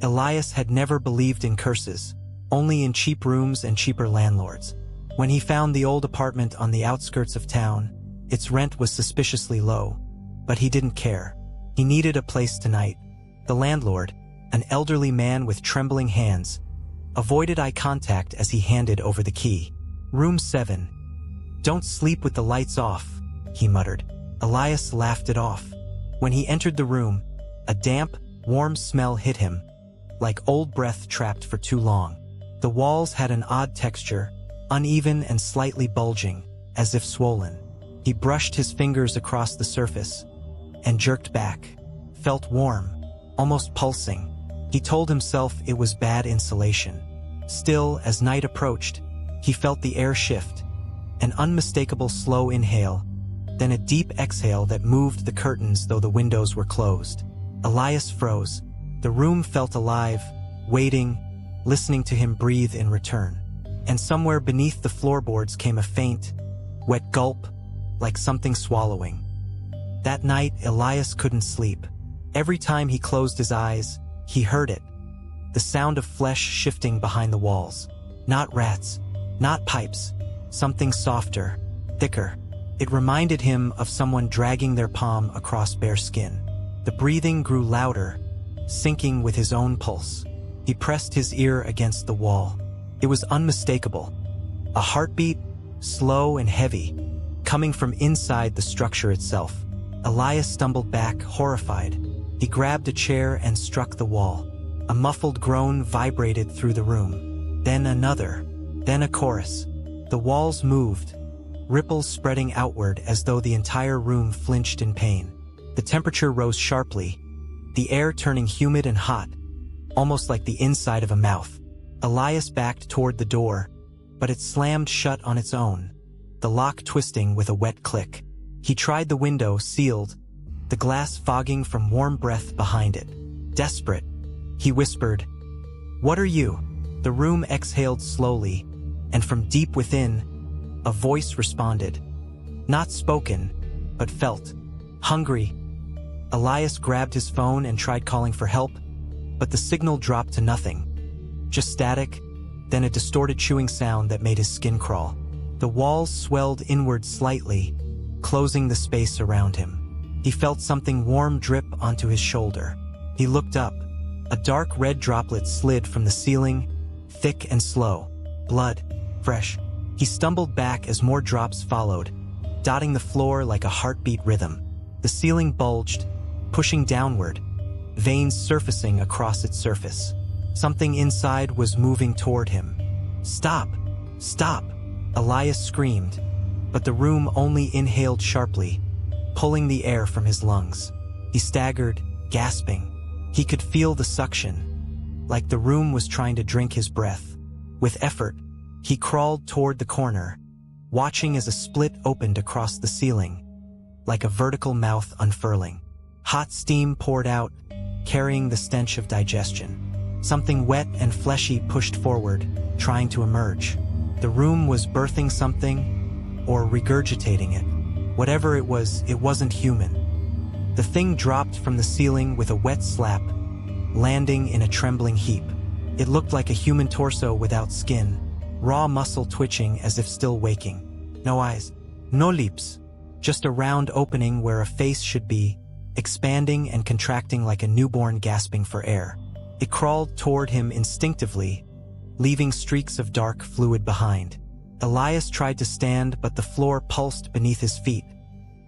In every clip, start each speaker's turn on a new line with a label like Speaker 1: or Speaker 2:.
Speaker 1: Elias had never believed in curses, only in cheap rooms and cheaper landlords. When he found the old apartment on the outskirts of town, its rent was suspiciously low, but he didn't care. He needed a place tonight. The landlord, an elderly man with trembling hands, avoided eye contact as he handed over the key. "Room 7. Don't sleep with the lights off," he muttered. Elias laughed it off. When he entered the room, a damp, warm smell hit him, like old breath trapped for too long. The walls had an odd texture, uneven and slightly bulging, as if swollen. He brushed his fingers across the surface and jerked back. Felt warm, almost pulsing. He told himself it was bad insulation. Still, as night approached, he felt the air shift, an unmistakable slow inhale, then a deep exhale that moved the curtains though the windows were closed. Elias froze. The room felt alive, waiting, listening to him breathe in return. And somewhere beneath the floorboards came a faint, wet gulp, like something swallowing. That night, Elias couldn't sleep. Every time he closed his eyes, he heard it. The sound of flesh shifting behind the walls. Not rats, not pipes, something softer, thicker. It reminded him of someone dragging their palm across bare skin. The breathing grew louder, syncing with his own pulse. He pressed his ear against the wall. It was unmistakable. A heartbeat, slow and heavy, coming from inside the structure itself. Elias stumbled back, horrified. He grabbed a chair and struck the wall. A muffled groan vibrated through the room. Then another, then a chorus. The walls moved, ripples spreading outward as though the entire room flinched in pain. The temperature rose sharply, the air turning humid and hot, almost like the inside of a mouth. Elias backed toward the door, but it slammed shut on its own, the lock twisting with a wet click. He tried the window, sealed, the glass fogging from warm breath behind it. Desperate, he whispered, "What are you?" The room exhaled slowly, and from deep within, a voice responded. Not spoken, but felt. Hungry. Elias grabbed his phone and tried calling for help, but the signal dropped to nothing. Just static, then a distorted chewing sound that made his skin crawl. The walls swelled inward slightly, closing the space around him. He felt something warm drip onto his shoulder. He looked up. A dark red droplet slid from the ceiling, thick and slow. Blood. Fresh. He stumbled back as more drops followed, dotting the floor like a heartbeat rhythm. The ceiling bulged, pushing downward, veins surfacing across its surface. Something inside was moving toward him. "Stop! Stop!" Elias screamed, but the room only inhaled sharply, pulling the air from his lungs. He staggered, gasping. He could feel the suction, like the room was trying to drink his breath. With effort, he crawled toward the corner, watching as a split opened across the ceiling, like a vertical mouth unfurling. Hot steam poured out, carrying the stench of digestion. Something wet and fleshy pushed forward, trying to emerge. The room was birthing something, or regurgitating it. Whatever it wasn't human. The thing dropped from the ceiling with a wet slap, landing in a trembling heap. It looked like a human torso without skin, raw muscle twitching as if still waking. No eyes, no lips, just a round opening where a face should be, expanding and contracting like a newborn gasping for air. It crawled toward him instinctively, leaving streaks of dark fluid behind. Elias tried to stand, but the floor pulsed beneath his feet,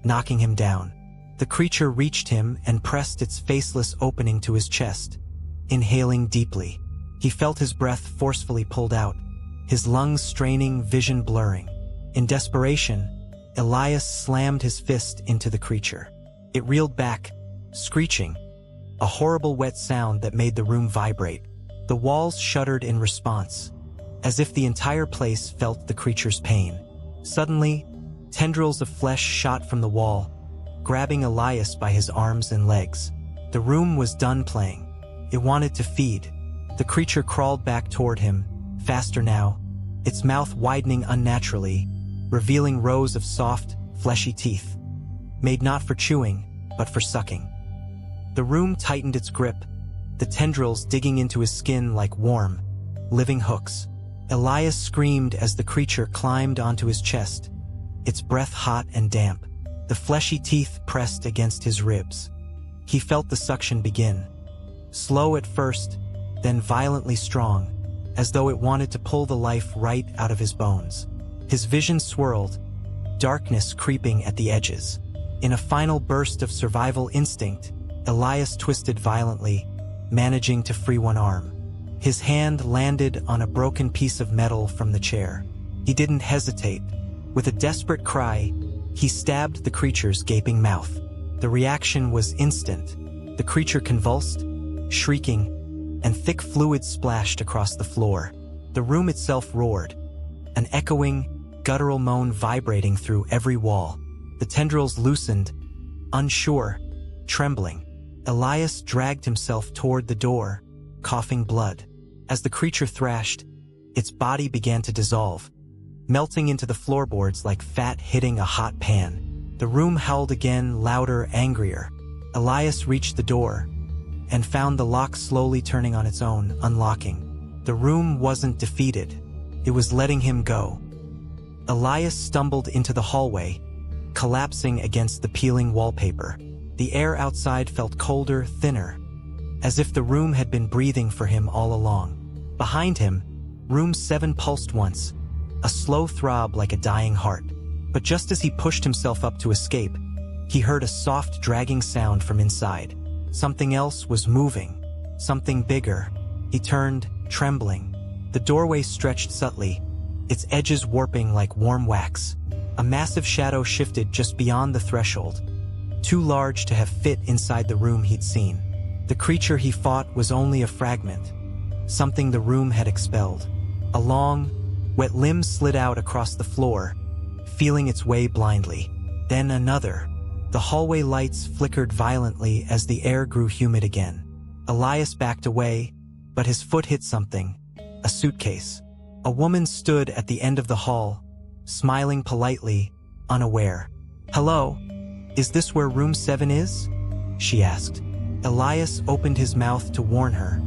Speaker 1: knocking him down. The creature reached him and pressed its faceless opening to his chest, inhaling deeply. He felt his breath forcefully pulled out, his lungs straining, vision blurring. In desperation, Elias slammed his fist into the creature. It reeled back, screeching, a horrible wet sound that made the room vibrate. The walls shuddered in response, as if the entire place felt the creature's pain. Suddenly, tendrils of flesh shot from the wall, grabbing Elias by his arms and legs. The room was done playing. It wanted to feed. The creature crawled back toward him, faster now, its mouth widening unnaturally, revealing rows of soft, fleshy teeth, made not for chewing, but for sucking. The room tightened its grip, the tendrils digging into his skin like warm, living hooks. Elias screamed as the creature climbed onto his chest, its breath hot and damp, the fleshy teeth pressed against his ribs. He felt the suction begin. Slow at first, then violently strong, as though it wanted to pull the life right out of his bones. His vision swirled, darkness creeping at the edges. In a final burst of survival instinct, Elias twisted violently, managing to free one arm. His hand landed on a broken piece of metal from the chair. He didn't hesitate. With a desperate cry, he stabbed the creature's gaping mouth. The reaction was instant. The creature convulsed, shrieking, and thick fluid splashed across the floor. The room itself roared, an echoing, guttural moan vibrating through every wall. The tendrils loosened, unsure, trembling. Elias dragged himself toward the door, coughing blood. As the creature thrashed, its body began to dissolve, melting into the floorboards like fat hitting a hot pan. The room howled again, louder, angrier. Elias reached the door and found the lock slowly turning on its own, unlocking. The room wasn't defeated. It was letting him go. Elias stumbled into the hallway, collapsing against the peeling wallpaper. The air outside felt colder, thinner, as if the room had been breathing for him all along. Behind him, room 7 pulsed once, a slow throb like a dying heart. But just as he pushed himself up to escape, he heard a soft, dragging sound from inside. Something else was moving, something bigger. He turned, trembling. The doorway stretched subtly, its edges warping like warm wax. A massive shadow shifted just beyond the threshold, too large to have fit inside the room he'd seen. The creature he fought was only a fragment, something the room had expelled. A long, wet limb slid out across the floor, feeling its way blindly. Then another. The hallway lights flickered violently as the air grew humid again. Elias backed away, but his foot hit something, a suitcase. A woman stood at the end of the hall, smiling politely, unaware. "Hello, is this where room 7 is?" she asked. Elias opened his mouth to warn her,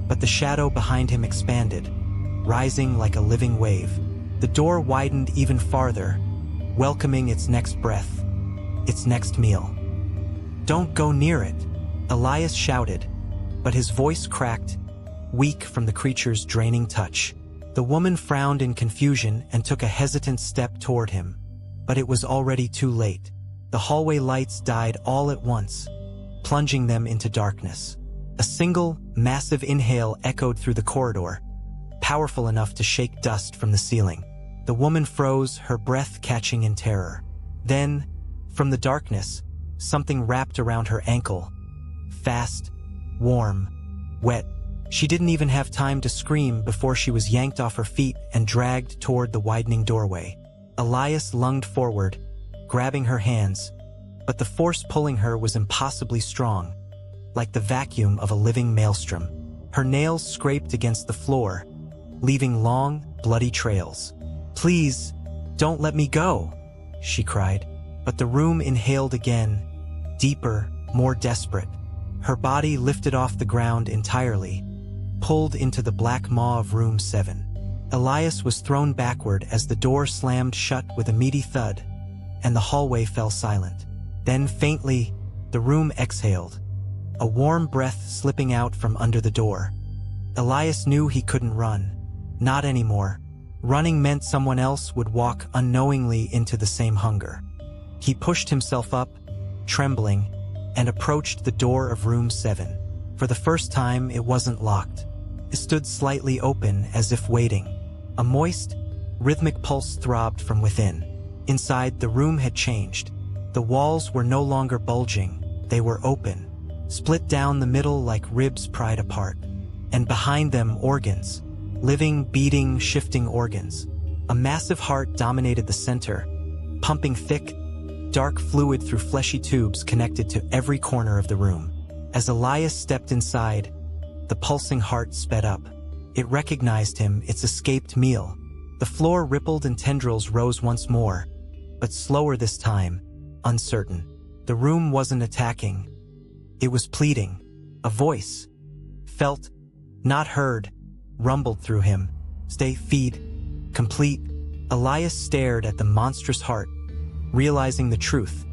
Speaker 1: but the shadow behind him expanded, rising like a living wave. The door widened even farther, welcoming its next breath, its next meal. "Don't go near it," Elias shouted, but his voice cracked, weak from the creature's draining touch. The woman frowned in confusion and took a hesitant step toward him, but it was already too late. The hallway lights died all at once, plunging them into darkness. A single, massive inhale echoed through the corridor, powerful enough to shake dust from the ceiling. The woman froze, her breath catching in terror. Then, from the darkness, something wrapped around her ankle. Fast, warm, wet. She didn't even have time to scream before she was yanked off her feet and dragged toward the widening doorway. Elias lunged forward, grabbing her hands, but the force pulling her was impossibly strong, like the vacuum of a living maelstrom. Her nails scraped against the floor, leaving long, bloody trails. "Please, don't let me go," she cried. But the room inhaled again, deeper, more desperate. Her body lifted off the ground entirely, pulled into the black maw of room 7. Elias was thrown backward as the door slammed shut with a meaty thud, and the hallway fell silent. Then faintly, the room exhaled, a warm breath slipping out from under the door. Elias knew he couldn't run. Not anymore. Running meant someone else would walk unknowingly into the same hunger. He pushed himself up, trembling, and approached the door of room 7. For the first time, it wasn't locked. It stood slightly open as if waiting. A moist, rhythmic pulse throbbed from within. Inside, the room had changed. The walls were no longer bulging, they were open, split down the middle like ribs pried apart. And behind them, organs. Living, beating, shifting organs. A massive heart dominated the center, pumping thick, dark fluid through fleshy tubes connected to every corner of the room. As Elias stepped inside, the pulsing heart sped up. It recognized him, its escaped meal. The floor rippled and tendrils rose once more, but slower this time, uncertain. The room wasn't attacking. It was pleading. A voice, felt, not heard, rumbled through him. Stay, feed, complete. Elias stared at the monstrous heart, realizing the truth.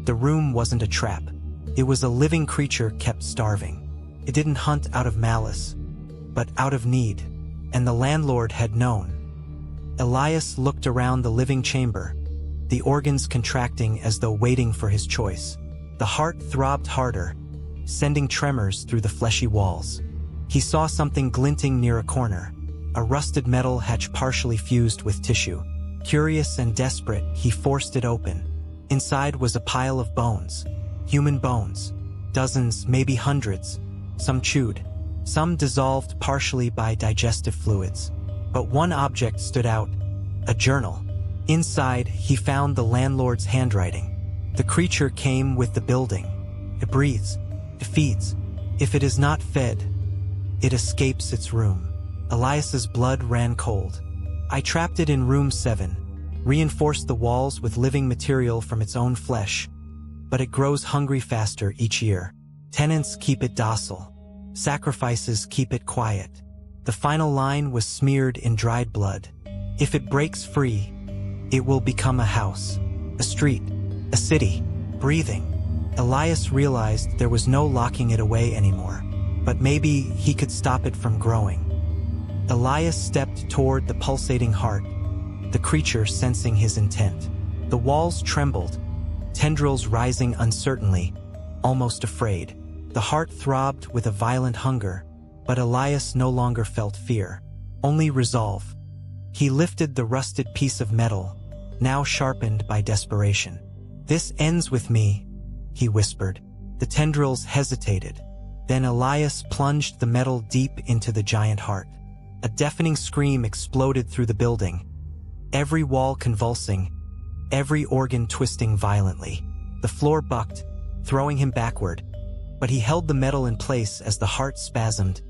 Speaker 1: The room wasn't a trap. It was a living creature kept starving. It didn't hunt out of malice, but out of need, and the landlord had known. Elias looked around the living chamber, the organs contracting as though waiting for his choice. The heart throbbed harder, sending tremors through the fleshy walls. He saw something glinting near a corner, a rusted metal hatch partially fused with tissue. Curious and desperate, he forced it open. Inside was a pile of bones, human bones, dozens, maybe hundreds, some chewed, some dissolved partially by digestive fluids. But one object stood out, a journal. Inside, he found the landlord's handwriting. The creature came with the building. It breathes, it feeds. If it is not fed, it escapes its room. Elias's blood ran cold. I trapped it in room 7, reinforced the walls with living material from its own flesh, but it grows hungry faster each year. Tenants keep it docile. Sacrifices keep it quiet. The final line was smeared in dried blood. If it breaks free, it will become a house, a street, a city, breathing. Elias realized there was no locking it away anymore, but maybe he could stop it from growing. Elias stepped toward the pulsating heart, the creature sensing his intent. The walls trembled, tendrils rising uncertainly, almost afraid. The heart throbbed with a violent hunger, but Elias no longer felt fear, only resolve. He lifted the rusted piece of metal, now sharpened by desperation. "This ends with me," he whispered. The tendrils hesitated. Then Elias plunged the metal deep into the giant heart. A deafening scream exploded through the building, every wall convulsing, every organ twisting violently. The floor bucked, throwing him backward, but he held the metal in place as the heart spasmed,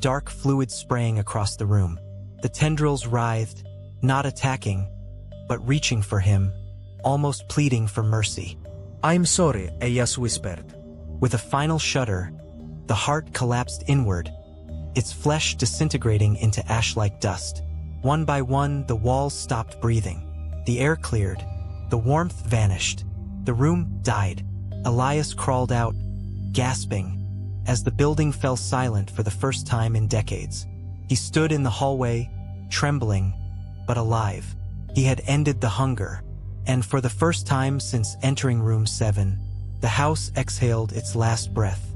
Speaker 1: dark fluid spraying across the room. The tendrils writhed, not attacking, but reaching for him, almost pleading for mercy.
Speaker 2: "I'm sorry," Elias whispered.
Speaker 1: With a final shudder, the heart collapsed inward, its flesh disintegrating into ash-like dust. One by one, the walls stopped breathing. The air cleared. The warmth vanished. The room died. Elias crawled out, gasping, as the building fell silent for the first time in decades. He stood in the hallway, trembling, but alive. He had ended the hunger, and for the first time since entering room 7, the house exhaled its last breath.